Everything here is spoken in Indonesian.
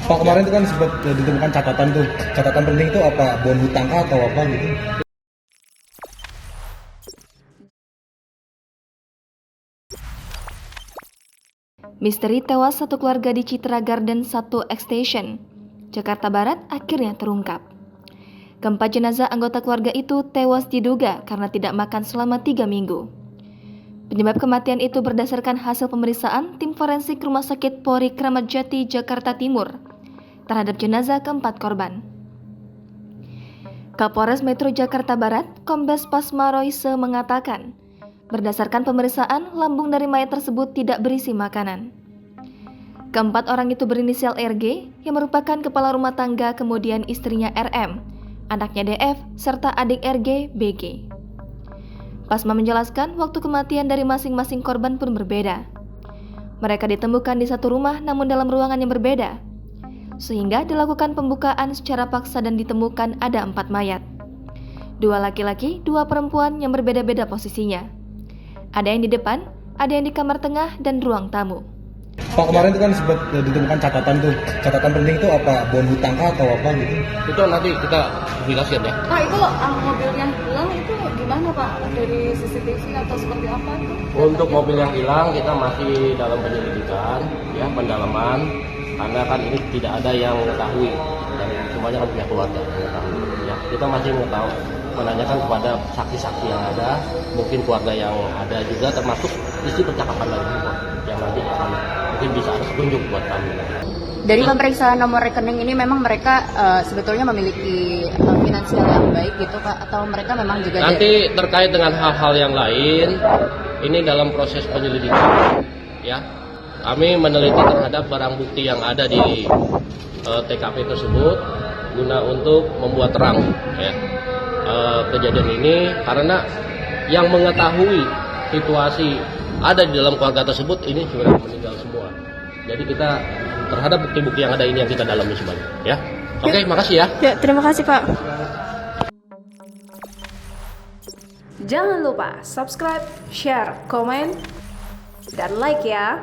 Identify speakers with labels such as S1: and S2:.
S1: Pak, kemarin itu kan sempat ditemukan catatan tuh. Catatan penting itu apa? Bon hutang kah atau apa gitu?
S2: Misteri tewas satu keluarga di Citra Garden 1 Extension, Jakarta Barat akhirnya terungkap. Keempat jenazah anggota keluarga itu tewas diduga karena tidak makan selama 3 minggu. Penyebab kematian itu berdasarkan hasil pemeriksaan tim forensik Rumah Sakit Polri Kramat Jati, Jakarta Timur terhadap jenazah keempat korban. Kapolres Metro Jakarta Barat, Kombes Pasma Royse mengatakan, berdasarkan pemeriksaan, lambung dari mayat tersebut tidak berisi makanan. Keempat orang itu berinisial RG, yang merupakan kepala rumah tangga, kemudian istrinya RM, anaknya DF, serta adik RG, BG. Pasma menjelaskan waktu kematian dari masing-masing korban pun berbeda. Mereka ditemukan di satu rumah namun dalam ruangan yang berbeda, sehingga dilakukan pembukaan secara paksa dan ditemukan ada 4 mayat. 2 laki-laki, 2 perempuan yang berbeda-beda posisinya. Ada yang di depan, ada yang di kamar tengah dan ruang tamu.
S1: Pak, kemarin itu kan sempat ditemukan catatan tuh. Catatan penting itu apa? Bon hutang kah atau apa gitu?
S3: Itu nanti kita jelaskan ya.
S4: Pak, itu mobil yang hilang itu gimana Pak? Dari CCTV atau seperti apa?
S3: Untuk mobil yang hilang kita masih dalam penyelidikan, ya, pendalaman. Karena kan ini tidak ada yang mengetahui dan semuanya kan pihak keluarga yang mengetahui. Ya, kita masih menanyakan kepada saksi-saksi yang ada, mungkin keluarga yang ada juga, termasuk isi percakapan lain yang nanti akan mungkin bisa ada petunjuk buat kami.
S4: Dari pemeriksaan nomor rekening ini memang mereka sebetulnya memiliki finansial yang baik gitu Pak, atau mereka memang juga
S3: Nanti terkait dengan hal-hal yang lain, ini dalam proses penyelidikan, ya. Kami meneliti terhadap barang bukti yang ada di TKP tersebut guna untuk membuat terang, ya, kejadian ini, karena yang mengetahui situasi ada di dalam keluarga tersebut ini sudah meninggal semua. Jadi kita terhadap bukti-bukti yang ada ini yang kita dalami semuanya, ya. Oke, makasih ya.
S5: Ya, terima kasih Pak. Jangan lupa subscribe, share, komen, dan like ya.